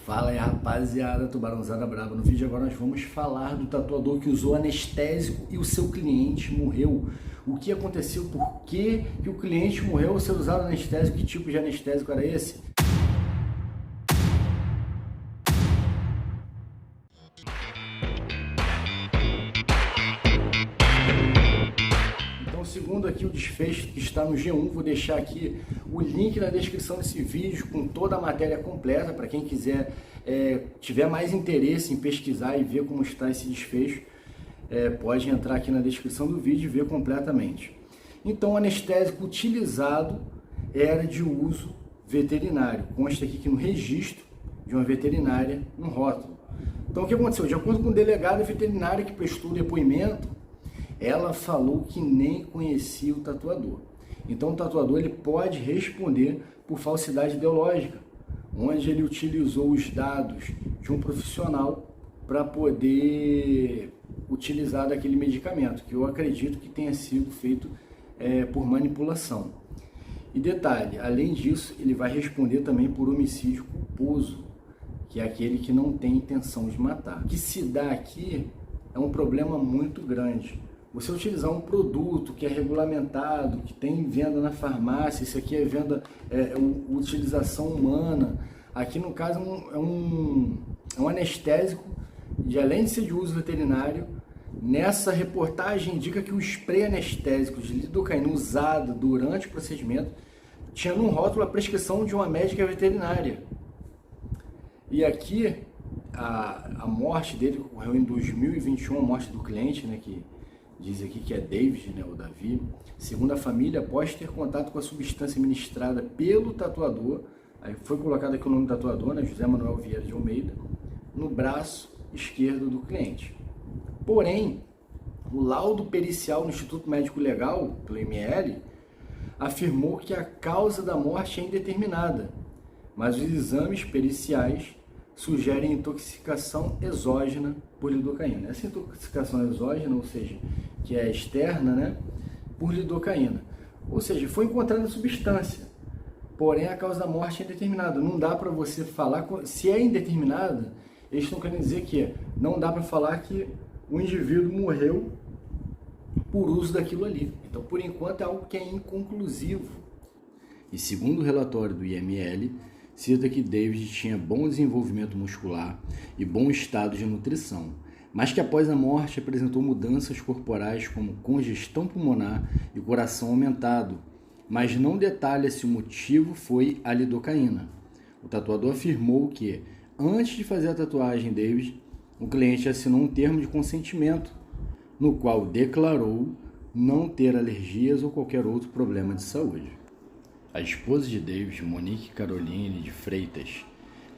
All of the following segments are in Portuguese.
Fala aí, rapaziada, Tubarãozada Braba. No vídeo agora nós vamos falar do tatuador que usou anestésico e o seu cliente morreu. O que aconteceu? Por que o cliente morreu ao ser usado anestésico? Que tipo de anestésico era esse? Então, segundo aqui o desfecho que está no G1, vou deixar aqui o link na descrição desse vídeo com toda a matéria completa para quem quiser, tiver mais interesse em pesquisar e ver como está esse desfecho, pode entrar aqui na descrição do vídeo e ver completamente. Então, o anestésico utilizado era de uso veterinário. Consta aqui que no registro de uma veterinária, no rótulo. Então, o que aconteceu? De acordo com o delegado veterinário que prestou o depoimento, ela falou que nem conhecia o tatuador. Então, o tatuador ele pode responder por falsidade ideológica, onde ele utilizou os dados de um profissional para poder utilizar daquele medicamento, que eu acredito que tenha sido feito por manipulação. E detalhe, além disso, ele vai responder também por homicídio culposo, que é aquele que não tem intenção de matar. O que se dá aqui é um problema muito grande. Você utilizar um produto que é regulamentado, que tem venda na farmácia, isso aqui é venda, utilização humana. Aqui no caso é um anestésico, além de ser de uso veterinário. Nessa reportagem indica que o spray anestésico de lidocaína usado durante o procedimento tinha no rótulo a prescrição de uma médica veterinária. E aqui a morte dele ocorreu em 2021, a morte do cliente, né, que diz aqui que é David, né, o Davi. Segundo a família, após ter contato com a substância ministrada pelo tatuador, aí foi colocado aqui o nome do tatuador, né, José Manuel Vieira de Almeida, no braço esquerdo do cliente. Porém, o laudo pericial no Instituto Médico Legal, pelo IML, afirmou que a causa da morte é indeterminada, mas os exames periciais sugerem intoxicação exógena por lidocaína. Essa intoxicação exógena, ou seja, que é externa, né, por lidocaína. Ou seja, foi encontrada a substância, porém a causa da morte é indeterminada. Não dá para você falar, se é indeterminada, eles estão querendo dizer que não dá para falar que o indivíduo morreu por uso daquilo ali. Então, por enquanto, é algo que é inconclusivo. E segundo o relatório do IML, cita que David tinha bom desenvolvimento muscular e bom estado de nutrição, mas que após a morte apresentou mudanças corporais como congestão pulmonar e coração aumentado, mas não detalha se o motivo foi a lidocaína. O tatuador afirmou que, antes de fazer a tatuagem David, o cliente assinou um termo de consentimento, no qual declarou não ter alergias ou qualquer outro problema de saúde. A esposa de David, Monique Caroline de Freitas,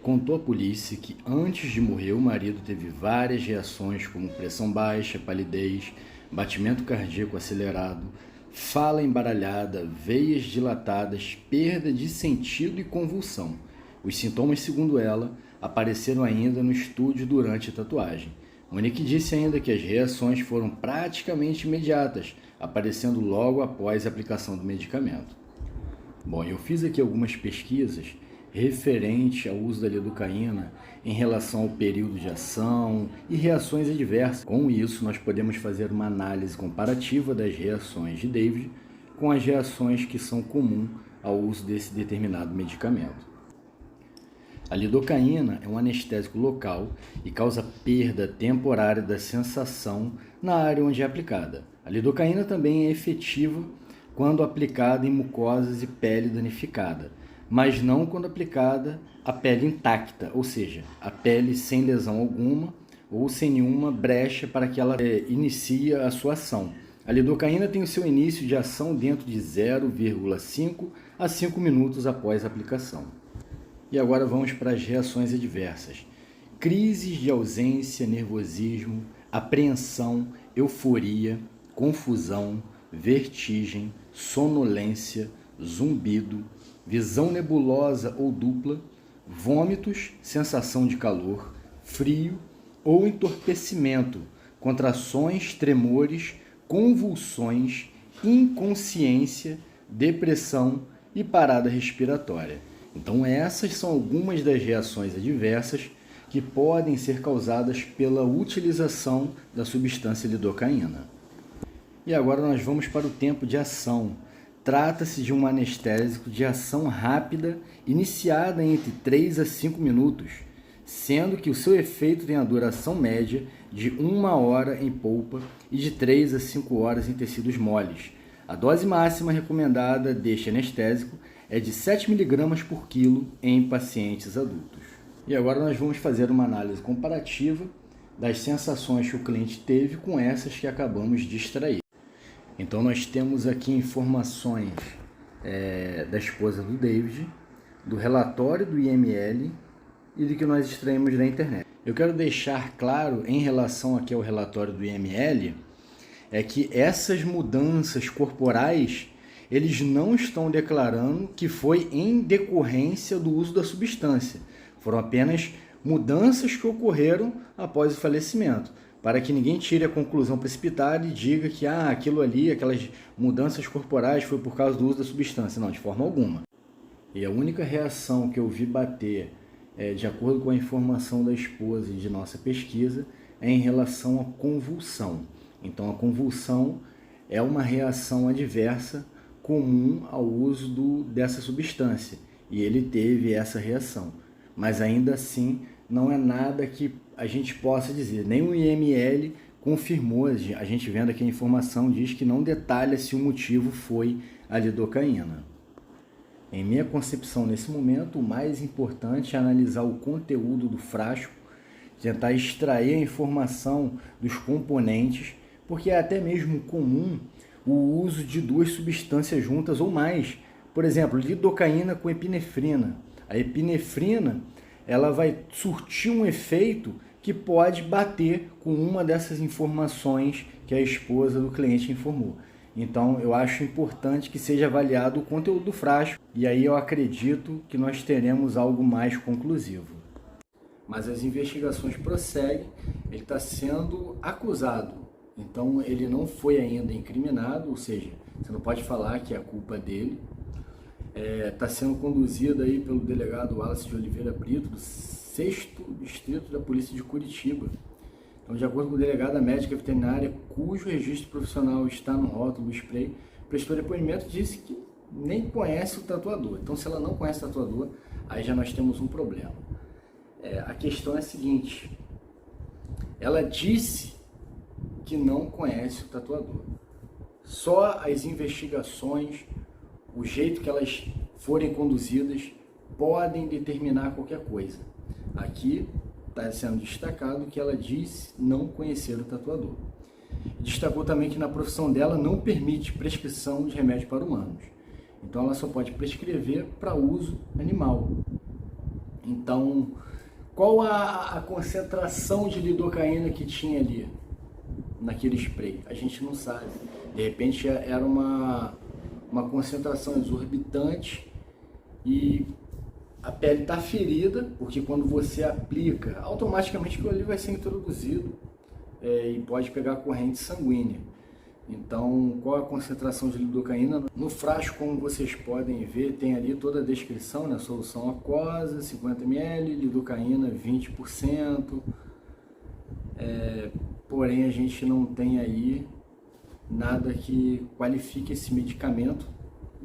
contou à polícia que antes de morrer o marido teve várias reações como pressão baixa, palidez, batimento cardíaco acelerado, fala embaralhada, veias dilatadas, perda de sentido e convulsão. Os sintomas, segundo ela, apareceram ainda no estúdio durante a tatuagem. Monique disse ainda que as reações foram praticamente imediatas, aparecendo logo após a aplicação do medicamento. Bom, eu fiz aqui algumas pesquisas referente ao uso da lidocaína em relação ao período de ação e reações adversas. Com isso, nós podemos fazer uma análise comparativa das reações de David com as reações que são comuns ao uso desse determinado medicamento. A lidocaína é um anestésico local e causa perda temporária da sensação na área onde é aplicada. A lidocaína também é efetiva quando aplicada em mucosas e pele danificada, mas não quando aplicada à pele intacta, ou seja, a pele sem lesão alguma ou sem nenhuma brecha para que ela inicie a sua ação. A lidocaína tem o seu início de ação dentro de 0,5 a 5 minutos após a aplicação. E agora vamos para as reações adversas. Crises de ausência, nervosismo, apreensão, euforia, confusão, vertigem, sonolência, zumbido, visão nebulosa ou dupla, vômitos, sensação de calor, frio ou entorpecimento, contrações, tremores, convulsões, inconsciência, depressão e parada respiratória. Então essas são algumas das reações adversas que podem ser causadas pela utilização da substância lidocaína. E agora nós vamos para o tempo de ação. Trata-se de um anestésico de ação rápida, iniciada entre 3 a 5 minutos, sendo que o seu efeito tem a duração média de 1 hora em polpa e de 3 a 5 horas em tecidos moles. A dose máxima recomendada deste anestésico é de 7 mg por quilo em pacientes adultos. E agora nós vamos fazer uma análise comparativa das sensações que o cliente teve com essas que acabamos de extrair. Então nós temos aqui informações da esposa do David, do relatório do IML e do que nós extraímos da internet. Eu quero deixar claro em relação aqui ao relatório do IML é que essas mudanças corporais eles não estão declarando que foi em decorrência do uso da substância. Foram apenas mudanças que ocorreram após o falecimento, para que ninguém tire a conclusão precipitada e diga que aquilo ali, aquelas mudanças corporais foi por causa do uso da substância. Não, de forma alguma. E a única reação que eu vi bater, de acordo com a informação da esposa e de nossa pesquisa, é em relação à convulsão. Então a convulsão é uma reação adversa comum ao uso dessa substância. E ele teve essa reação. Mas ainda assim não é nada que a gente possa dizer. Nem o IML confirmou, a gente vendo aqui a informação, diz que não detalha se o motivo foi a lidocaína. Em minha concepção, nesse momento, o mais importante é analisar o conteúdo do frasco, tentar extrair a informação dos componentes, porque é até mesmo comum o uso de 2 substâncias juntas ou mais. Por exemplo, lidocaína com epinefrina. A epinefrina ela vai surtir um efeito que pode bater com uma dessas informações que a esposa do cliente informou. Então, eu acho importante que seja avaliado o conteúdo do frasco e aí eu acredito que nós teremos algo mais conclusivo. Mas as investigações prosseguem, ele está sendo acusado, então ele não foi ainda incriminado, ou seja, você não pode falar que é a culpa dele. Está sendo conduzido aí pelo delegado Wallace de Oliveira Brito, do 6º Distrito da Polícia de Curitiba. Então, de acordo com o delegado, a médica veterinária, cujo registro profissional está no rótulo do spray, prestou depoimento e disse que nem conhece o tatuador. Então, se ela não conhece o tatuador, aí já nós temos um problema. A questão é a seguinte, ela disse que não conhece o tatuador. Só as investigações, o jeito que elas forem conduzidas, podem determinar qualquer coisa. Aqui está sendo destacado que ela disse não conhecer o tatuador. Destacou também que na profissão dela não permite prescrição de remédio para humanos. Então ela só pode prescrever para uso animal. Então, qual a concentração de lidocaína que tinha ali naquele spray? A gente não sabe. De repente era uma concentração exorbitante e a pele está ferida, porque quando você aplica, automaticamente aquilo ali vai ser introduzido e pode pegar corrente sanguínea. Então, qual a concentração de lidocaína? No frasco, como vocês podem ver, tem ali toda a descrição, né? Solução aquosa, 50 ml, lidocaína 20%. Porém, a gente não tem aí nada que qualifique esse medicamento,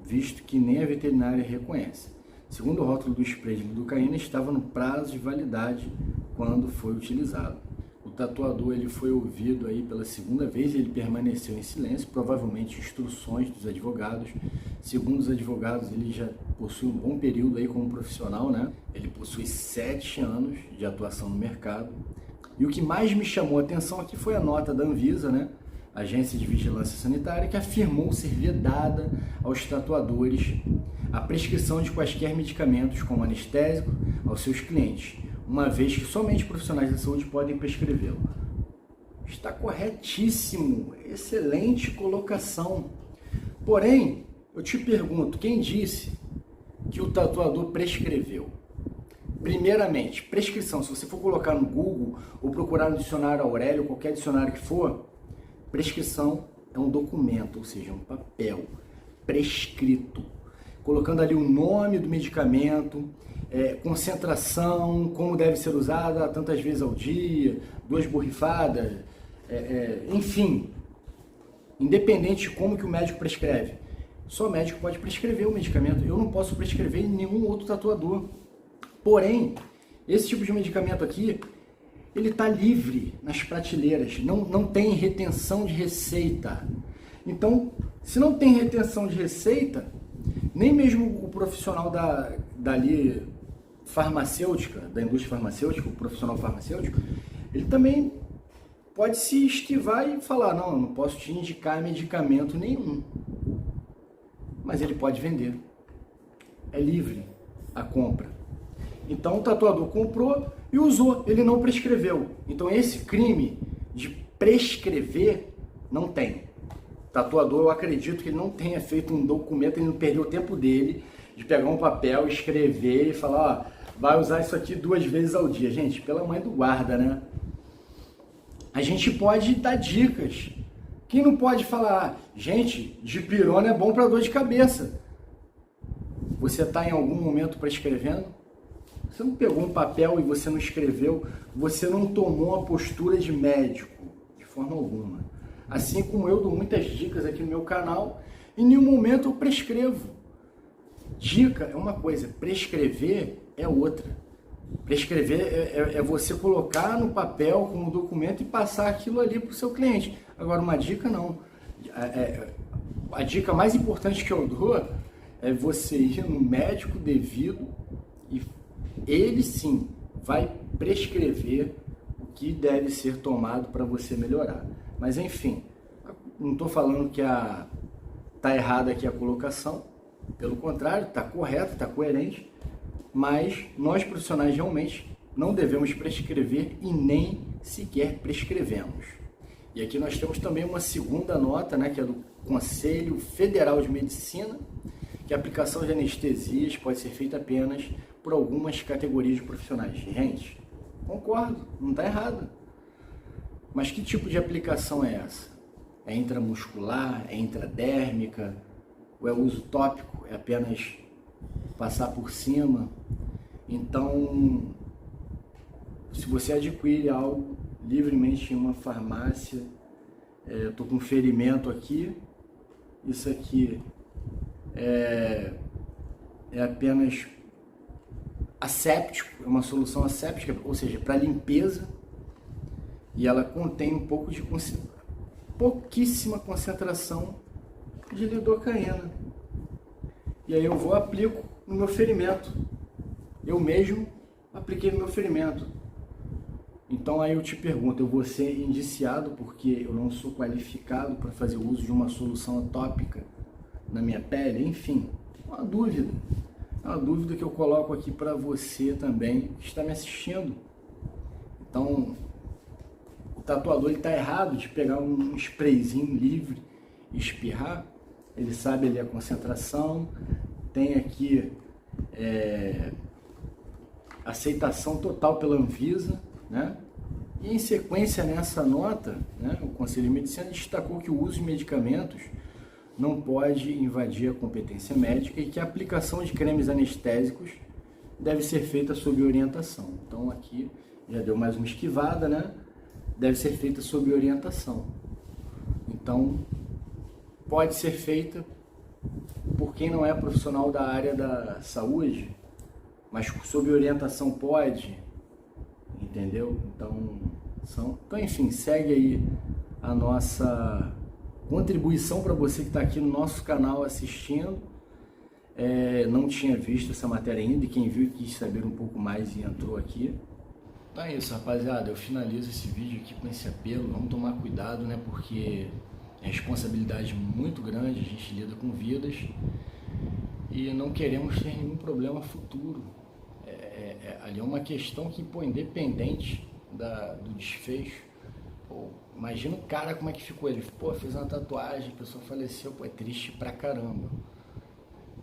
visto que nem a veterinária reconhece. Segundo o rótulo do spray de lidocaína, estava no prazo de validade quando foi utilizado. O tatuador ele foi ouvido aí pela segunda vez e ele permaneceu em silêncio, provavelmente instruções dos advogados. Segundo os advogados, ele já possui um bom período aí como profissional, né? Ele possui 7 anos de atuação no mercado. E o que mais me chamou a atenção aqui foi a nota da Anvisa, né? Agência de Vigilância Sanitária, que afirmou ser vedada aos tatuadores a prescrição de quaisquer medicamentos como anestésico aos seus clientes, uma vez que somente profissionais da saúde podem prescrevê-lo. Está corretíssimo, excelente colocação. Porém, eu te pergunto, quem disse que o tatuador prescreveu? Primeiramente, prescrição, se você for colocar no Google ou procurar no dicionário Aurélio, qualquer dicionário que for, prescrição é um documento, ou seja, um papel prescrito. colocando ali o nome do medicamento, concentração, como deve ser usada tantas vezes ao dia, 2 borrifadas, enfim, independente de como que o médico prescreve. Só o médico pode prescrever o medicamento, eu não posso prescrever em nenhum outro tatuador. Porém, esse tipo de medicamento aqui, ele está livre nas prateleiras, não tem retenção de receita. Então, se não tem retenção de receita, nem mesmo o profissional dali farmacêutica, da indústria farmacêutica, o profissional farmacêutico, ele também pode se esquivar e falar, não, eu não posso te indicar medicamento nenhum. Mas ele pode vender. É livre a compra. Então o tatuador comprou e usou, ele não prescreveu. Então esse crime de prescrever não tem. Tatuador, eu acredito que ele não tenha feito um documento, ele não perdeu o tempo dele de pegar um papel, escrever e falar, ó, vai usar isso aqui 2 vezes ao dia. Gente, pela mãe do guarda, né? A gente pode dar dicas. Quem não pode falar, gente, dipirona é bom para dor de cabeça. Você está em algum momento prescrevendo? Você não pegou um papel e você não escreveu, você não tomou a postura de médico, de forma alguma. Assim como eu dou muitas dicas aqui no meu canal, em nenhum momento eu prescrevo. Dica é uma coisa, prescrever é outra. Prescrever é você colocar no papel como documento e passar aquilo ali para o seu cliente. Agora, uma dica não. A dica mais importante que eu dou é você ir no médico devido e ele sim vai prescrever o que deve ser tomado para você melhorar. Mas enfim, não estou falando que está errada aqui a colocação, pelo contrário, está correta, está coerente, mas nós profissionais realmente não devemos prescrever e nem sequer prescrevemos. E aqui nós temos também uma segunda nota, né, que é do Conselho Federal de Medicina, que a aplicação de anestesias pode ser feita apenas por algumas categorias de profissionais. Gente, concordo, não está errado. Mas que tipo de aplicação é essa? É intramuscular? É intradérmica? Ou é uso tópico? É apenas passar por cima? Então, se você adquire algo livremente em uma farmácia, eu estou com um ferimento aqui, isso aqui é apenas asséptico, é uma solução asséptica, ou seja, para limpeza, e ela contém um pouco de pouquíssima concentração de lidocaína. E aí eu vou aplico no meu ferimento. Eu mesmo apliquei no meu ferimento. Então aí eu te pergunto, eu vou ser indiciado porque eu não sou qualificado para fazer uso de uma solução tópica na minha pele? Enfim, uma dúvida. É uma dúvida que eu coloco aqui para você também que está me assistindo. Então, o tatuador está errado de pegar um sprayzinho livre e espirrar. Ele sabe ali a concentração, tem aqui aceitação total pela Anvisa, né? E em sequência nessa nota, né, o Conselho de Medicina destacou que o uso de medicamentos não pode invadir a competência médica e que a aplicação de cremes anestésicos deve ser feita sob orientação. Então aqui já deu mais uma esquivada, né? Deve ser feita sob orientação. Então pode ser feita por quem não é profissional da área da saúde, mas sob orientação pode, entendeu? Então enfim, segue aí a nossa contribuição para você que está aqui no nosso canal assistindo. Não tinha visto essa matéria ainda, e quem viu quis saber um pouco mais e entrou aqui. Então é isso, rapaziada, eu finalizo esse vídeo aqui com esse apelo. Vamos tomar cuidado, né, porque é responsabilidade muito grande, a gente lida com vidas e não queremos ter nenhum problema futuro. Ali é uma questão que, pô, independente do desfecho, pô, imagina o cara como é que ficou, ele, pô, fez uma tatuagem, a pessoa faleceu, pô, é triste pra caramba.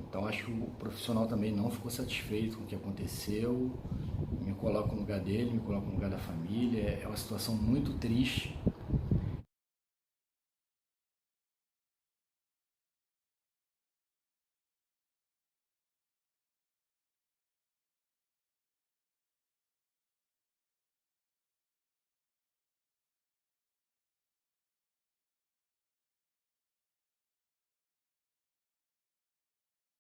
Então acho que o profissional também não ficou satisfeito com o que aconteceu, me coloco no lugar dele, me coloco no lugar da família, é uma situação muito triste,